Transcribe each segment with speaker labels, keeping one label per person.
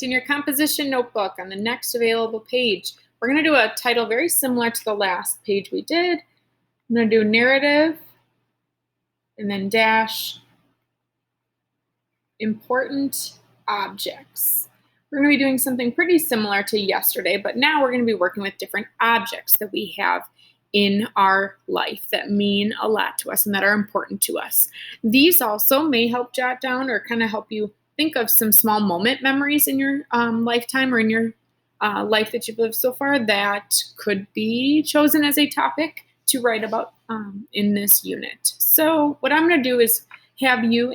Speaker 1: In your composition notebook on the next available page, we're going to do a title very similar to the last page we did. I'm going to do narrative and then dash important objects. We're going to be doing something pretty similar to yesterday, but now we're going to be working with different objects that we have in our life that mean a lot to us and that are important to us. These also may help jot down or kind of help you think of some small moment memories in your lifetime or in your life that you've lived so far that could be chosen as a topic to write about in this unit. So what I'm going to do is have you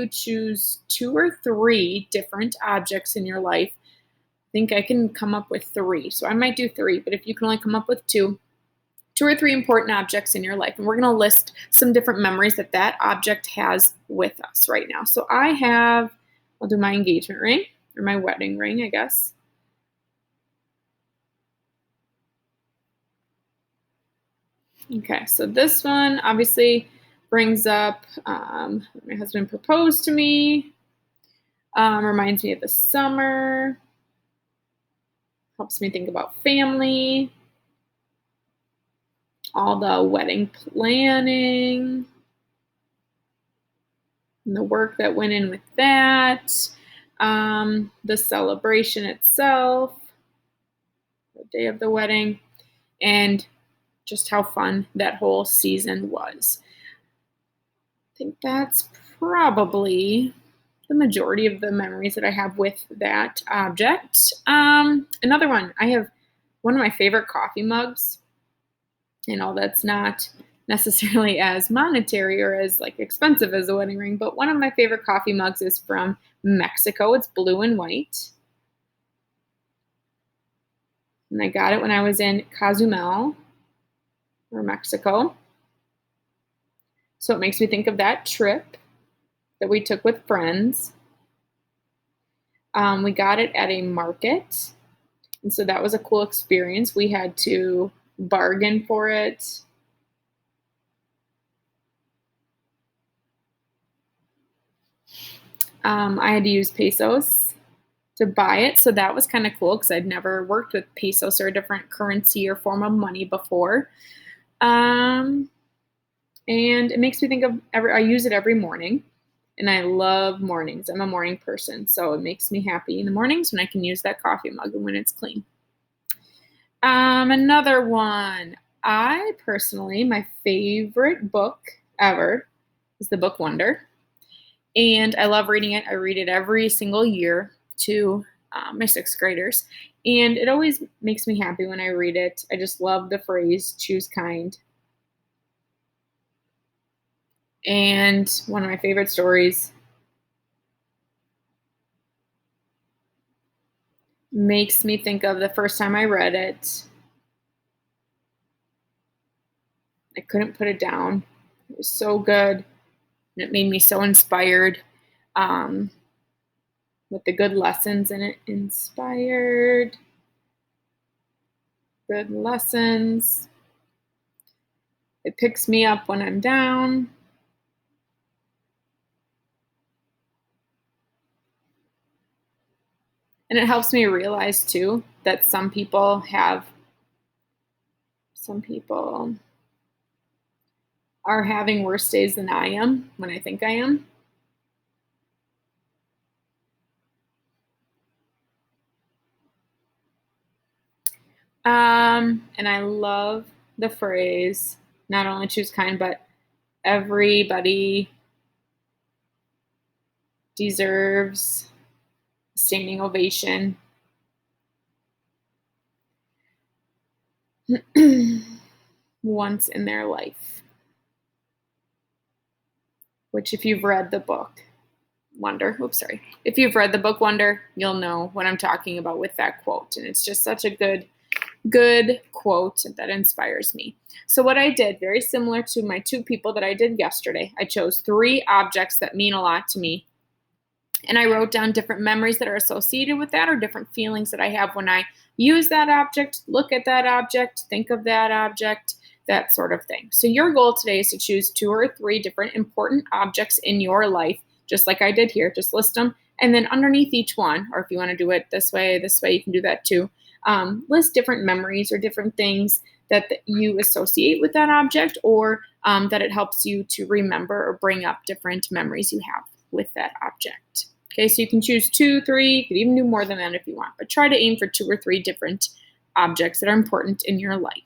Speaker 1: choose 2 or 3 different objects in your life. I think I can come up with 3, so I might do 3, but if you can only come up with 2 or 3 important objects in your life, and we're going to list some different memories that object has with us right now. So I'll do my engagement ring, or my wedding ring, I guess. Okay, so this one obviously brings up my husband proposed to me, reminds me of the summer, helps me think about family, all the wedding planning, and the work that went in with that, the celebration itself, the day of the wedding, and just how fun that whole season was. I think that's probably the majority of the memories that I have with that object. Another one, I have one of my favorite coffee mugs. That's not necessarily as monetary or as expensive as a wedding ring, but one of my favorite coffee mugs is from Mexico. It's blue and white. And I got it when I was in Cozumel, or Mexico. So it makes me think of that trip that we took with friends. We got it at a market, and so that was a cool experience. We had to bargain for it. I had to use pesos to buy it, so that was kind of cool because I'd never worked with pesos or a different currency or form of money before. And it makes me think of I use it every morning, and I love mornings. I'm a morning person, so it makes me happy in the mornings when I can use that coffee mug and when it's clean. Another one. My favorite book ever is the book Wonder, and I love reading it. I read it every single year to my 6th graders, and it always makes me happy when I read it. I just love the phrase, choose kind. And one of my favorite stories makes me think of the first time I read it. I couldn't put it down. It was so good, and it made me so inspired with the good lessons in it. Inspired, good lessons. It picks me up when I'm down. And it helps me realize, too, that some people are having worse days than I am when I think I am. And I love the phrase, not only choose kind, but everybody deserves a standing ovation. Once in their life. Which, if you've read the book Wonder, if you've read the book Wonder, you'll know what I'm talking about with that quote. And it's just such a good quote that inspires me. So what I did, very similar to my 2 people that I did yesterday, I chose 3 objects that mean a lot to me. And I wrote down different memories that are associated with that, or different feelings that I have when I use that object, look at that object, think of that object, that sort of thing. So your goal today is to choose 2 or 3 different important objects in your life, just like I did here. Just list them And then underneath each one, or if you want to do it this way, you can do that too. List different memories or different things that you associate with that object, or that it helps you to remember or bring up different memories you have with that object. Okay, so you can choose 2, 3, you could even do more than that if you want, but try to aim for 2 or 3 different objects that are important in your life.